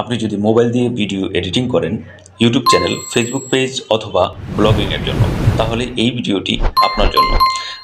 আপনি যদি মোবাইল দিয়ে ভিডিও এডিটিং করেন, ইউটিউব চ্যানেল, ফেসবুক পেজ অথবা ব্লগিংয়ের জন্য, তাহলে এই ভিডিওটি আপনার জন্য।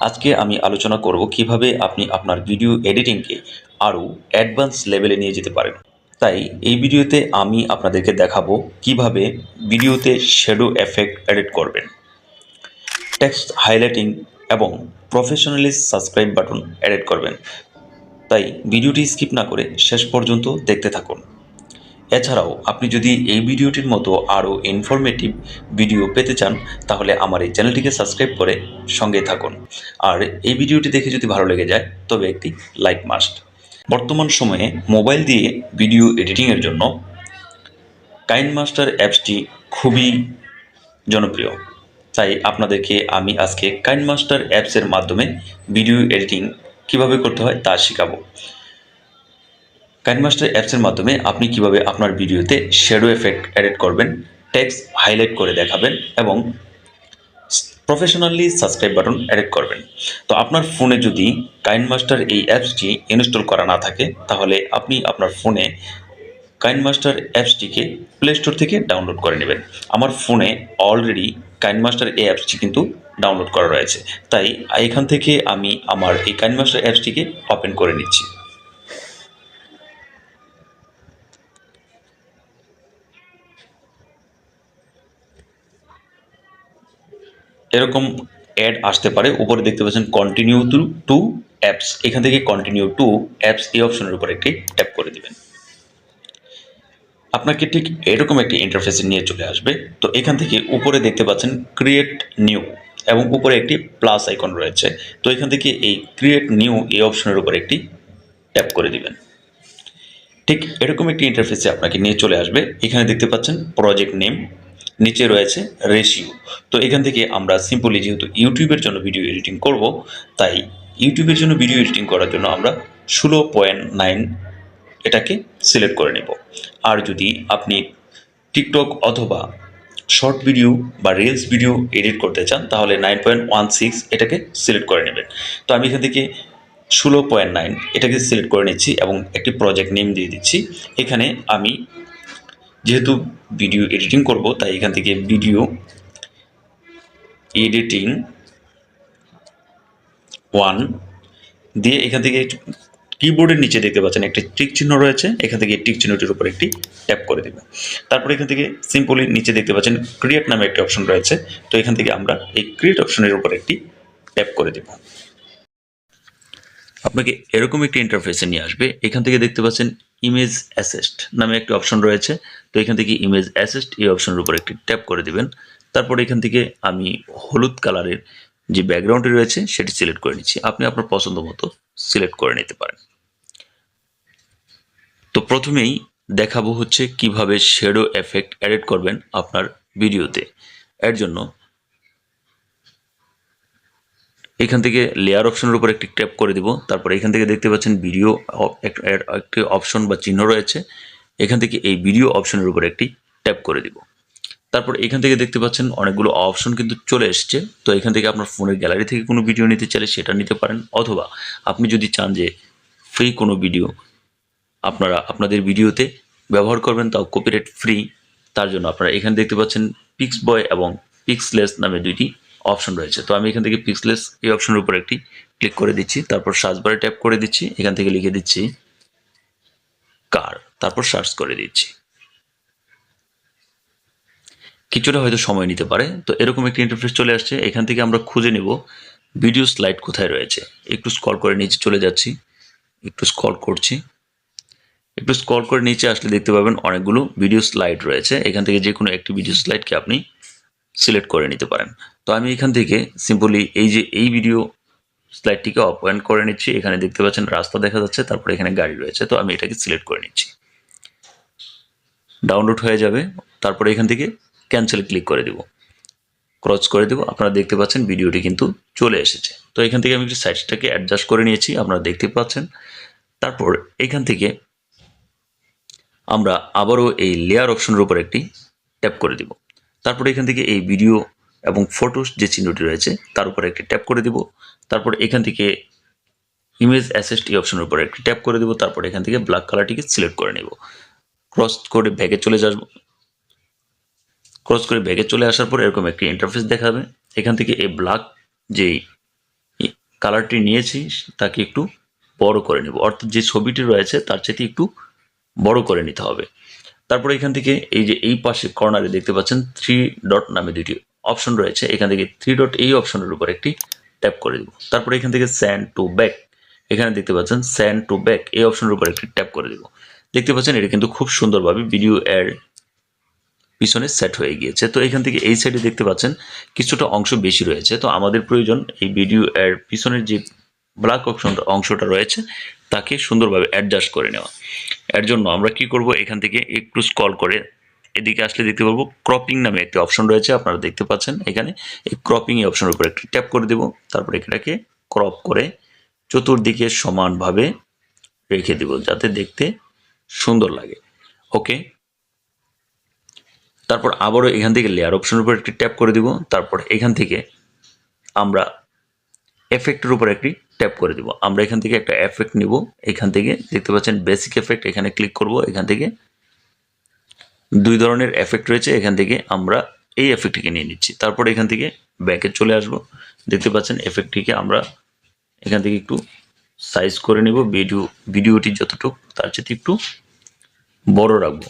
আজকে আমি আলোচনা করব কিভাবে আপনি আপনার ভিডিও এডিটিংকে আরও অ্যাডভান্স লেভেলে নিয়ে যেতে পারেন। তাই এই ভিডিওতে আমি আপনাদেরকে দেখাবো কিভাবে ভিডিওতে শ্যাডো এফেক্ট এডিট করবেন, টেক্সট হাইলাইটিং এবং প্রফেশনালি সাবস্ক্রাইব বাটন এডিট করবেন। তাই ভিডিওটি স্কিপ না করে শেষ পর্যন্ত দেখতে থাকুন। এছাড়াও আপনি যদি এই ভিডিওটির মতো আরও ইনফরমেটিভ ভিডিও পেতে চান, তাহলে আমার এই চ্যানেলটিকে সাবস্ক্রাইব করে সঙ্গে থাকুন। আর এই ভিডিওটি দেখে যদি ভালো লেগে যায় তবে একটি লাইক মাস্ট। বর্তমান সময়ে মোবাইল দিয়ে ভিডিও এডিটিংয়ের জন্য কাইনমাস্টার অ্যাপসটি খুবই জনপ্রিয়। তাই আপনাদেরকে আমি আজকে কাইনমাস্টার অ্যাপসের মাধ্যমে ভিডিও এডিটিং কিভাবে করতে হয় তা শেখাবো। কাইনমাস্টার অ্যাপসের মাধ্যমে আপনি কিভাবে আপনার ভিডিওতে শ্যাডো এফেক্ট এডিট করবেন, টেক্সট হাইলাইট করে দেখাবেন এবং প্রফেশনালি সাবস্ক্রাইব বাটন এডিট করবেন। তো আপনার ফোনে যদি কাইনমাস্টার এই অ্যাপসটি ইনস্টল করা না থাকে, তাহলে আপনি আপনার ফোনে কাইনমাস্টার অ্যাপসটিকে প্লে স্টোর থেকে ডাউনলোড করে নেবেন। আমার ফোনে অলরেডি কাইনমাস্টার এই অ্যাপসটি কিন্তু ডাউনলোড করা রয়েছে, তাই এখান থেকে আমি আমার এই কাইনমাস্টার অ্যাপসটিকে ওপেন করে নিচ্ছি। এরকম অ্যাড আসতে পারে। উপরে দেখতে পাচ্ছেন কন্টিনিউ টু অ্যাপস, এখান থেকে কন্টিনিউ টু অ্যাপস এই অপশনের উপর একটি ট্যাপ করে দিবেন। আপনাকে ঠিক এরকম একটি ইন্টারফেসে নিয়ে চলে আসবে। তো এখান থেকে উপরে দেখতে পাচ্ছেন ক্রিয়েট নিউ এবং উপরে একটি প্লাস আইকন রয়েছে। তো এখান থেকে এই ক্রিয়েট নিউ এই অপশনের উপর একটি ট্যাপ করে দিবেন। ঠিক এরকম একটি ইন্টারফেসে আপনাকে নিয়ে চলে আসবে। এখানে দেখতে পাচ্ছেন প্রজেক্ট নেম, নিচে রয়েছে রেশিও। তো এখান থেকে আমরা সিম্পলি যেহেতু ইউটিউবের জন্য ভিডিও এডিটিং করব, তাই ইউটিউবের জন্য ভিডিও এডিটিং করার জন্য আমরা 16.9 এটাকে সিলেক্ট করে নেব। আর যদি আপনি টিকটক অথবা শর্ট ভিডিও বা রিলস ভিডিও এডিট করতে চান, তাহলে 9.16 এটাকে সিলেক্ট করে নেবেন। তো আমি এখান থেকে 16.9 এটাকে সিলেক্ট করে নিচ্ছি এবং একটি প্রজেক্ট নেম দিয়ে দিচ্ছি। এখানে আমি যেহেতু ভিডিও এডিটিং করব, তাই এখান থেকে ভিডিও এডিটিং 1 দিয়ে এখান থেকে কিবোর্ডের নিচে দেখতে পাচ্ছেন একটি টিক চিহ্ন রয়েছে, এখান থেকে টিক চিহ্নটির উপর একটি ট্যাপ করে দেবেন। তারপর এখান থেকে সিম্পলি নিচে দেখতে পাচ্ছেন ক্রিয়েট নামে একটি অপশন রয়েছে। তো এখান থেকে আমরা এই ক্রিয়েট অপশনের উপর একটি ট্যাপ করে দেব। আপনাকে এরকম একটি ইন্টারফেসে নিয়ে আসবে। এখান থেকে দেখতে পাচ্ছেন ইমেজ অ্যাসেস্ট নামে একটি অপশন রয়েছে। তো এখান থেকে ইমেজ অ্যাসেস্ট এই অপশনের উপর একটি ট্যাপ করে দিবেন। তারপর এখান থেকে আমি হলুদ কালারের যে ব্যাকগ্রাউন্ডটি রয়েছে সেটি সিলেক্ট করে নিচ্ছি। আপনি আপনার পছন্দ মতো সিলেক্ট করে নিতে পারেন। তো প্রথমেই দেখাবো হচ্ছে কিভাবে শ্যাডো এফেক্ট এডিট করবেন আপনার ভিডিওতে। এর জন্য এখান থেকে লেয়ার অপশনের উপর একটি ট্যাপ করে দিব। তারপর এখান থেকে দেখতে পাচ্ছেন ভিডিও একটি অপশন বা চিহ্ন রয়েছে। এখান থেকে এই ভিডিও অপশনের উপর একটি ট্যাপ করে দিব। তারপর এখান থেকে দেখতে পাচ্ছেন অনেকগুলো অপশন কিন্তু চলে এসছে। তো এখান থেকে আপনার ফোনের গ্যালারি থেকে কোনো ভিডিও নিতে চাইলে সেটা নিতে পারেন, অথবা আপনি যদি চান যে ফ্রি কোনো ভিডিও আপনারা আপনাদের ভিডিওতে ব্যবহার করবেন, তাও কপিরাইট ফ্রি, তার জন্য আপনারা এখানে দেখতে পাচ্ছেন পিক্সবয় এবং পিক্সলেস নামে দুইটি অপশন রয়েছে। তো আমি এখান থেকে পিক্সলেস এই অপশনের উপর একটি ক্লিক করে দিচ্ছি। তারপর সার্চ বারে ট্যাপ করে দিচ্ছি। এখান থেকে লিখে দিচ্ছি কার, তারপর সার্চ করে দিচ্ছি। কিছুটা হয়তো সময় নিতে পারে। তো এরকম একটি ইন্টারফেস চলে আসছে। এখান থেকে আমরা খুঁজে নেব ভিডিও স্লাইড কোথায় রয়েছে। একটু স্ক্রল করে নিচে চলে যাচ্ছি, একটু স্ক্রল করছি। একটু স্ক্রল করে নিচে আসলে দেখতে পাবেন অনেকগুলো ভিডিও স্লাইড রয়েছে। এখান থেকে যে কোনো একটি ভিডিও স্লাইডকে আপনি সিলেক্ট করে নিতে পারেন। তো আমি এখান থেকে সিম্পলি এই ভিডিও স্লাইডটিকে ওপেন করে নিচ্ছি। এখানে দেখতে পাচ্ছেন রাস্তা দেখা যাচ্ছে, তারপরে এখানে গাড়ি রয়েছে। তো আমি এটাকে সিলেক্ট করে নিচ্ছি, ডাউনলোড হয়ে যাবে। তারপরে এখান থেকে ক্যান্সেল ক্লিক করে দেব, ক্রস করে দেব। আপনারা দেখতে পাচ্ছেন ভিডিওটি কিন্তু চলে এসেছে। তো এখান থেকে আমি একটু সাইজটাকে অ্যাডজাস্ট করে নিয়েছি, আপনারা দেখতে পাচ্ছেন। তারপর এখান থেকে আমরা আবারও এই লেয়ার অপশনের উপর একটি ট্যাপ করে দিব। তারপরে এখান থেকে এই ভিডিও এবং ফটোস যে চিহ্নটি রয়েছে তার উপর একটি ট্যাপ করে দিব। তারপর এখান থেকে ইমেজ অ্যাসেস্ট এই অপশনের উপর একটি ট্যাপ করে দেব। তারপর এখান থেকে ব্ল্যাক কালারটিকে সিলেক্ট করে নেব। ক্রস করে ব্যাকে চলে আসবো। ক্রস করে ব্যাকে চলে আসার পর এরকম একটি ইন্টারফেস দেখাবে। এখান থেকে এই ব্ল্যাক যে কালারটি নিয়েছি তাকে একটু বড় করে নেব, অর্থাৎ যে ছবিটি রয়েছে তার চাইতে একটু বড় করে নিতে হবে। তারপরে এখান থেকে এই যে এই পাশে কর্নারে দেখতে পাচ্ছেন 3 ডট নামে দুটি অপশন রয়েছে, এখান থেকে 3 ডট এই অপশনের উপর একটি ট্যাপ করে দিব। তারপরে এখান থেকে স্যান্ড টু ব্যাক, এখানে দেখতে পাচ্ছেন স্যান্ড টু ব্যাক এই অপশনের উপর একটি ট্যাপ করে দিব। দেখতে পাচ্ছেন এটা কিন্তু খুব সুন্দরভাবে ভিডিও এর পিছনে সেট হয়ে গিয়েছে। তো এখান থেকে এই সাইডে দেখতে পাচ্ছেন কিছুটা অংশ বেশি রয়েছে, তো আমাদের প্রয়োজন এই ভিডিও এর পিছনের যে ব্ল্যাক অংশটা রয়েছে তাকে সুন্দরভাবে অ্যাডজাস্ট করে নেওয়া। এর জন্য আমরা কি করব, এখান থেকে একটু স্ক্রল করে এদিকে আসলে দেখতে পারবো ক্রপিং নামে একটি অপশন রয়েছে, আপনারা দেখতে পাচ্ছেন এখানে এই ক্রপিং এই অপশনের উপর একটি ট্যাপ করে দেব। তারপরে এটাকে ক্রপ করে চতুর্দিকে সমানভাবে রেখে দেব যাতে দেখতে সুন্দর লাগে। ওকে, তারপর আবারও এখান থেকে লেয়ার অপশনের উপর একটি ট্যাপ করে দিব। তারপর এখান থেকে আমরা এফেক্টের উপর একটি ট্যাপ করে দিব। আমরা এখান থেকে একটা এফেক্ট নিব, এখান থেকে দেখতে পাচ্ছেন বেসিক এফেক্ট, এখানে ক্লিক করব। এখান থেকে দুই ধরনের এফেক্ট রয়েছে, এখান থেকে আমরা এই এফেক্টটিকে নিয়ে নিচ্ছি। তারপর এখান থেকে ব্যাকে চলে আসব। দেখতে পাচ্ছেন এফেক্টটিকে আমরা এখান থেকে একটু সাইজ করে নেব, ভিডিওটি যতটুকু তার চেয়ে একটু বড় রাখবো।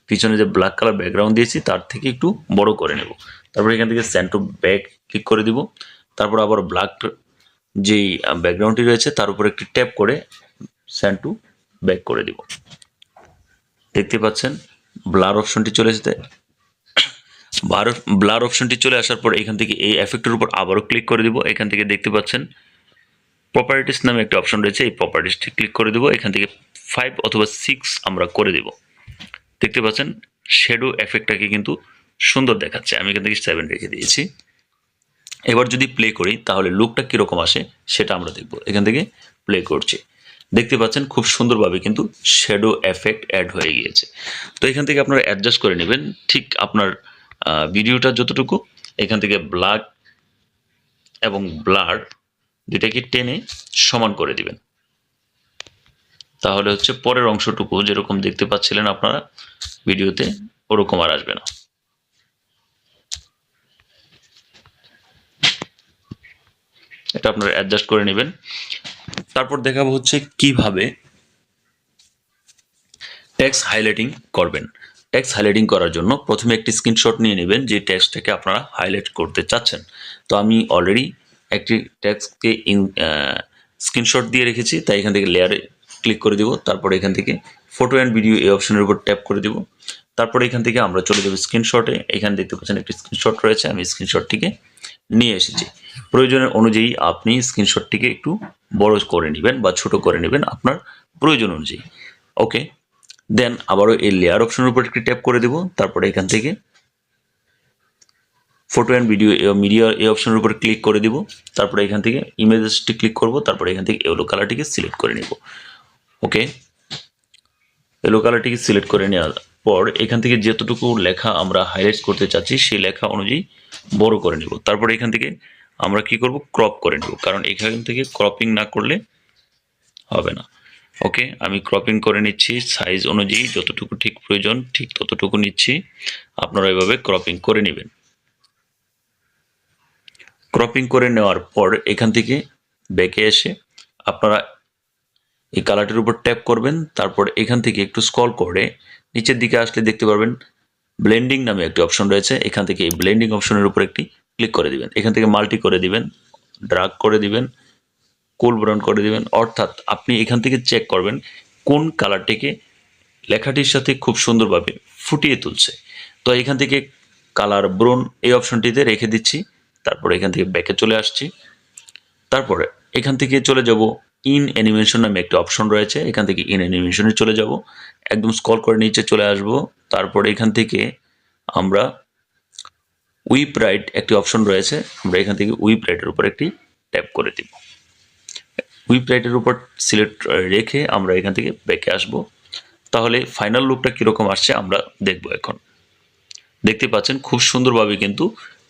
পিছনে যে ব্ল্যাক কালার ব্যাকগ্রাউন্ড দিয়েছি তার থেকে একটু বড় করে নেব। তারপর এখান থেকে সেন্ড টু ব্যাক ক্লিক করে দিব। তারপর আবার ব্ল্যাক যেই ব্যাকগ্রাউন্ডটি রয়েছে তার উপর একটি ট্যাপ করে সেন্ড টু ব্যাক করে দিব। দেখতে পাচ্ছেন ব্লার অপশনটি চলে এসেছে। ব্লার অপশনটি চলে আসার পর এখান থেকে এই এফেক্টের উপর আবারও ক্লিক করে দিব। এখান থেকে দেখতে পাচ্ছেন প্রপার্টিস নামে একটা অপশন রয়েছে, এই প্রপার্টিসটি ক্লিক করে দেব। এখান থেকে 5 অথবা 6 আমরা করে দেব। দেখতে পাচ্ছেন শ্যাডো এফেক্টটাকে কিন্তু সুন্দর দেখাচ্ছে, আমি এখান থেকে 7 রেখে দিয়েছি। এবার যদি প্লে করি তাহলে লুকটা কীরকম আসে সেটা আমরা দেখব। এখান থেকে প্লে করছি, দেখতে পাচ্ছেন খুব সুন্দরভাবে কিন্তু শ্যাডো এফেক্ট অ্যাড হয়ে গিয়েছে। তো এখান থেকে আপনারা অ্যাডজাস্ট করে নেবেন ঠিক আপনার ভিডিওটা যতটুকু। এখান থেকে ব্ল্যাক এবং ব্লার দুটাকে টেনে সমান করে দিবেন, তাহলে হচ্ছে পরের অংশটুকু যেরকম দেখতে পাচ্ছিলেন আপনারা ভিডিওতে ওরকম আর আসবে না। এটা আপনারা অ্যাডজাস্ট করে নেবেন। তারপর দেখাবো হচ্ছে কিভাবে টেক্সট হাইলাইটিং করবেন। টেক্সট হাইলাইটিং করার জন্য প্রথমে একটি স্ক্রিনশট নিয়ে নেবেন যে টেক্সটটাকে আপনারা হাইলাইট করতে চাচ্ছেন। তো আমি অলরেডি একটি টেক্সটকে স্ক্রিনশট দিয়ে রেখেছি, তাই এখান থেকে লেয়ারে ক্লিক করে দিব। তারপর এখান থেকে ফটো অ্যান্ড ভিডিও এই অপশনের উপর ট্যাপ করে দিব। তারপরে এখান থেকে আমরা চলে যাব স্ক্রিনশটে। এখানে দেখতে পাচ্ছেন একটি স্ক্রিনশট রয়েছে, আমি স্ক্রিনশটটিকে নিয়ে এসেছি। প্রয়োজনের অনুযায়ী আপনি স্ক্রিনশটটিকে একটু বড় করে নেবেন বা ছোট করে নেবেন আপনার প্রয়োজন অনুযায়ী। ওকে, দেন আবারও এই লেয়ার অপশনের উপর একটি ট্যাপ করে দেব। তারপরে এখান থেকে ফটো অ্যান্ড ভিডিও মিডিয়া এই অপশনের উপর ক্লিক করে দিব। তারপরে এখান থেকে ইমেজেসটি ক্লিক করব। তারপরে এখান থেকে ইয়েলো কালারটিকে সিলেক্ট করে নেব। ওকে, ইয়েলো কালারটিকে সিলেক্ট করে নেওয়ার পর এখান থেকে যতটুকু লেখা আমরা হাইলাইট করতে চাচ্ছি সেই লেখা অনুযায়ী বড় করে নেব। তারপরে এখান থেকে আমরা কি করব, ক্রপ করে নেব, কারণ এখান থেকে ক্রপিং না করলে হবে না। ওকে, আমি ক্রপিং করে নিচ্ছি সাইজ অনুযায়ী, যতটুকু ঠিক প্রয়োজন ঠিক ততটুকু নিচ্ছি। আপনারা এভাবে ক্রপিং করে নেবেন। ক্রপিং করে নেওয়ার পর এখান থেকে ব্যাকে এসে আপনারা এই কালারটির উপর ট্যাপ করবেন। তারপর এখান থেকে একটু স্ক্রল করে নিচের দিকে আসলে দেখতে পারবেন ব্লেন্ডিং নামে একটি অপশন রয়েছে, এখান থেকে এই ব্লেন্ডিং অপশনের উপর একটি ক্লিক করে দিবেন। এখান থেকে মাল্টি করে দিবেন, ড্রাগ করে দিবেন, কুল ব্রাউন করে দিবেন। অর্থাৎ আপনি এখান থেকে চেক করবেন কোন কালারটিকে লেখাটির সাথে খুব সুন্দরভাবে ফুটিয়ে তুলছে। তো এখান থেকে কালার ব্রাউন এই অপশনটিতে রেখে দিচ্ছি। তারপরে এখান থেকে ব্যাকে চলে আসছি। তারপরে এখান থেকে চলে যাব ইন অ্যানিমেশন নামে একটা অপশন রয়েছে, এখান থেকে ইন অ্যানিমেশনে চলে যাব। একদম স্ক্রল করে নিচে চলে আসব। তারপরে এখান থেকে আমরা উইপ রাইট একটি অপশন রয়েছে, আমরা এখান থেকে উইপ রাইটের উপর একটি ট্যাপ করে দিব। উইপ রাইটের উপর সিলেক্ট রেখে আমরা এখান থেকে ব্যাকে আসব। তাহলে ফাইনাল লুকটা কীরকম আসছে আমরা দেখব। এখন দেখতে পাচ্ছেন খুব সুন্দরভাবে কিন্তু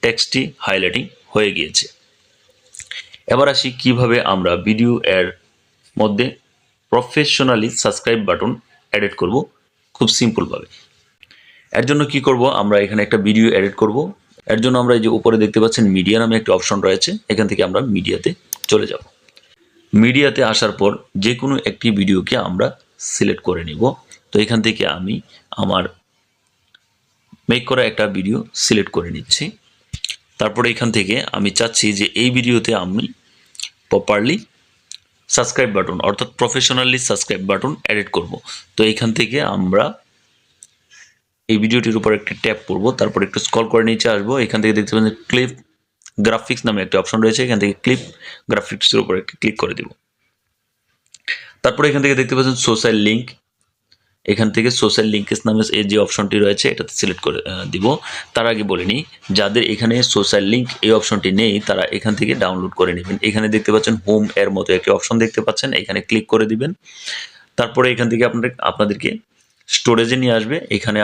টেক্সটটি হাইলাইটিং হয়ে গিয়েছে। এবার আসি কিভাবে আমরা ভিডিও এর মধ্যে প্রফেশনালি সাবস্ক্রাইব বাটন এডিট করব খুব সিম্পলভাবে। এর জন্য কি করব, আমরা এখানে একটা ভিডিও এডিট করব। এর জন্য আমরা এই যে উপরে দেখতে পাচ্ছেন মিডিয়া নামে একটা অপশন রয়েছে, এখান থেকে আমরা মিডিয়াতে চলে যাব। মিডিয়াতে আসার পর যে কোনো একটি ভিডিওকে আমরা সিলেক্ট করে নিব। তো এখান থেকে আমি আমার মেক করা একটা ভিডিও সিলেক্ট করে নিচ্ছি। তারপরে এখান থেকে আমি চাচ্ছি যে এই ভিডিওতে আমি প্রপারলি সাবস্ক্রাইব বাটন অর্থাৎ প্রফেশনালি সাবস্ক্রাইব বাটন এডিট করব। তো এখান থেকে আমরা এই ভিডিওটির উপর একটি ট্যাপ করব, তারপর একটু স্ক্রল করে নিচে আসবো। এখান থেকে দেখতে পাচ্ছেন ক্লিপ গ্রাফিক্স নামে একটা অপশন রয়েছে, এখান থেকে ক্লিপ গ্রাফিক্সের উপর একটি ক্লিক করে দিব। তারপরে এখান থেকে দেখতে পাচ্ছেন সোশ্যাল লিঙ্ক, এখান থেকে সোশ্যাল লিঙ্কেস নামে এই যে অপশনটি রয়েছে এটাতে সিলেক্ট করে দিব। তার আগে বলে নিই, যাদের এখানে সোশ্যাল লিঙ্ক এই অপশনটি নেই তারা এখান থেকে ডাউনলোড করে নেবেন। এখানে দেখতে পাচ্ছেন হোম এর মতো একটি অপশন দেখতে পাচ্ছেন, এখানে ক্লিক করে দিবেন। তারপরে এখান থেকে আপনাদেরকে স্টোরেজে নিয়ে আসবে। এখান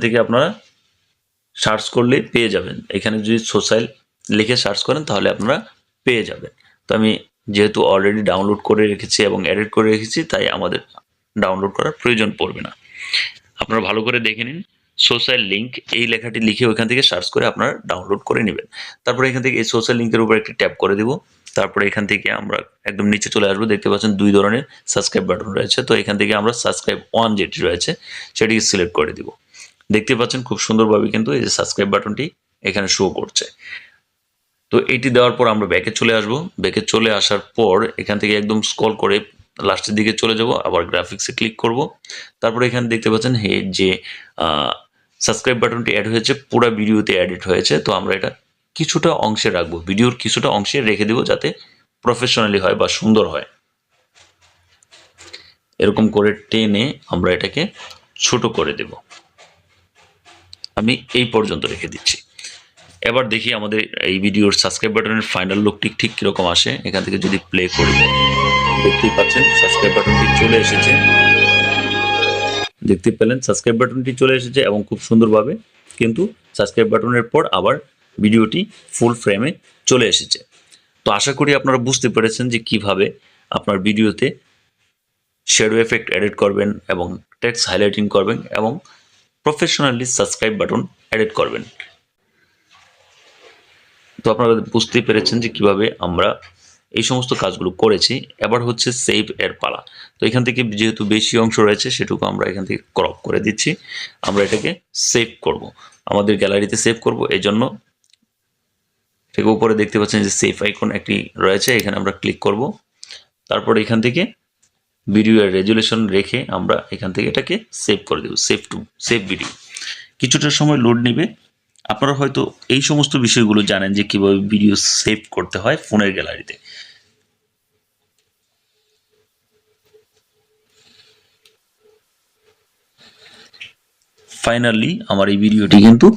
থেকে আপনারা সার্চ করলে পেয়ে যাবেন। এখানে যদি সোশ্যাল লিখে সার্চ করেন তাহলে আপনারা পেয়ে যাবেন। তো আমি যেহেতু অলরেডি ডাউনলোড করে রেখেছি এবং এডিট করে রেখেছি, তাই আমাদের ডাউনলোড করার প্রয়োজন পড়বে না। আপনারা ভালো করে দেখে নিন, সোশ্যাল লিঙ্ক এই লেখাটি লিখে ওইখান থেকে সার্চ করে আপনারা ডাউনলোড করে নেবেন। তারপরে এখান থেকে এই সোশ্যাল লিঙ্কের উপর একটি ট্যাপ করে দিব। তারপরে এখান থেকে আমরা একদম নিচে চলে আসবো, দেখতে পাচ্ছেন দুই ধরনের সাবস্ক্রাইব বাটন রয়েছে। তো এখান থেকে আমরা সাবস্ক্রাইব অন যেটি রয়েছে সেটিকে সিলেক্ট করে দিব। দেখতে পাচ্ছেন খুব সুন্দরভাবে কিন্তু এই যে সাবস্ক্রাইব বাটনটি এখানে শো করছে। তো এটি দেওয়ার পর আমরা ব্যাকে চলে আসব। ব্যাকে চলে আসার পর এখান থেকে একদম স্ক্রল করে লাস্টের দিকে চলে যাব, আবার গ্রাফিক্সে ক্লিক করব। তারপরে এখানে দেখতে পাচ্ছেন যে সাবস্ক্রাইব বাটনটি অ্যাড হয়েছে পুরো ভিডিওতে এডিট হয়েছে। তো আমরা এটা কিছুটা অংশে রাখবো, ভিডিওর কিছুটা অংশে রেখে দেব যাতে প্রফেশনালি হয় বা সুন্দর হয়। এরকম করে টেনে আমরা এটাকে ছোট করে দেব। আমি এই পর্যন্ত রেখে দিচ্ছি। এবার দেখি আমাদের এই ভিডিওর সাবস্ক্রাইব বাটনের ফাইনাল লুকটি ঠিক কীরকম আসে। এখান থেকে যদি প্লে করি, দেখতেই পাচ্ছেন সাবস্ক্রাইব বাটনটি চলে এসেছে। দেখতে পেলেন সাবস্ক্রাইব বাটনটি চলে এসেছে এবং খুব সুন্দরভাবে কিন্তু সাবস্ক্রাইব বাটনের পর আবার ভিডিওটি ফুল ফ্রেমে চলে এসেছে। তো আশা করি আপনারা বুঝতে পেরেছেন যে কিভাবে আপনার ভিডিওতে শ্যাডো এফেক্ট এডিট করবেন এবং টেক্সট হাইলাইটিং করবেন এবং প্রফেশনালি সাবস্ক্রাইব বাটন এডিট করবেন। তো আপনারা বুঝতেই পেরেছেন যে কিভাবে আমরা এই সমস্ত কাজগুলো করেছি। এবার হচ্ছে সেভ এর পালা। তো এখান থেকে যেহেতু বেশি অংশ রয়েছে সেটুকু আমরা এখান থেকে ক্রপ করে দিচ্ছি। আমরা এটাকে সেভ করব, আমাদের গ্যালারিতে সেভ করব। এই জন্য ঠিক উপরে দেখতে পাচ্ছেন যে সেভ আইকন একটি রয়েছে, এখানে আমরা ক্লিক করব। তারপর এখান থেকে ভিডিও এর রেজুলেশন রেখে আমরা এখান থেকে এটাকে সেভ করে দেব, সেভ ভিডিও। কিছুটা সময় লোড নেবে। আপনারা হয়তো এই সমস্ত বিষয়গুলো জানেন যে কিভাবে ভিডিও সেভ করতে হয় ফোনের গ্যালারিতে। ফাইনালি আমার এই ভিডিওটি কিন্তু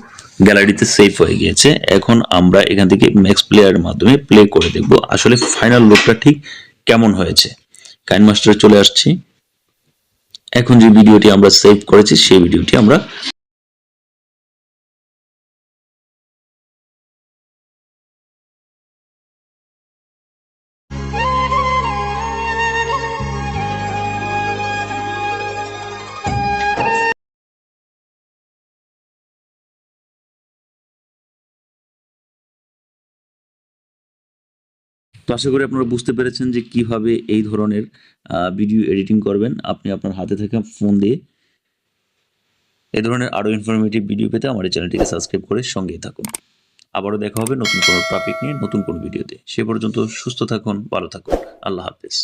গ্যালারিতে সেভ হয়ে গিয়েছে। এখন আমরা এখান থেকে ম্যাক্স প্লেয়ারের মাধ্যমে প্লে করে দেখব আসলে ফাইনাল লুকটা ঠিক কেমন হয়েছে। কাইনমাস্টারে চলে আসছি। এখন যে ভিডিওটি আমরা সেভ করেছি সেই ভিডিওটি আমরা তো আশা করি আপনারা বুঝতে পেরেছেন যে কিভাবে এই ধরনের ভিডিও এডিটিং করবেন। আপনি আপনার হাতে থাকা ফোন দিয়ে এই ধরনের আরও ইনফরমেটিভ ভিডিও পেতে আমার এই চ্যানেলটিকে সাবস্ক্রাইব করে সঙ্গেই থাকুন। আবারও দেখা হবে নতুন কোনো টপিক নিয়ে নতুন কোনো ভিডিওতে। সে পর্যন্ত সুস্থ থাকুন, ভালো থাকুন। আল্লাহ হাফেজ।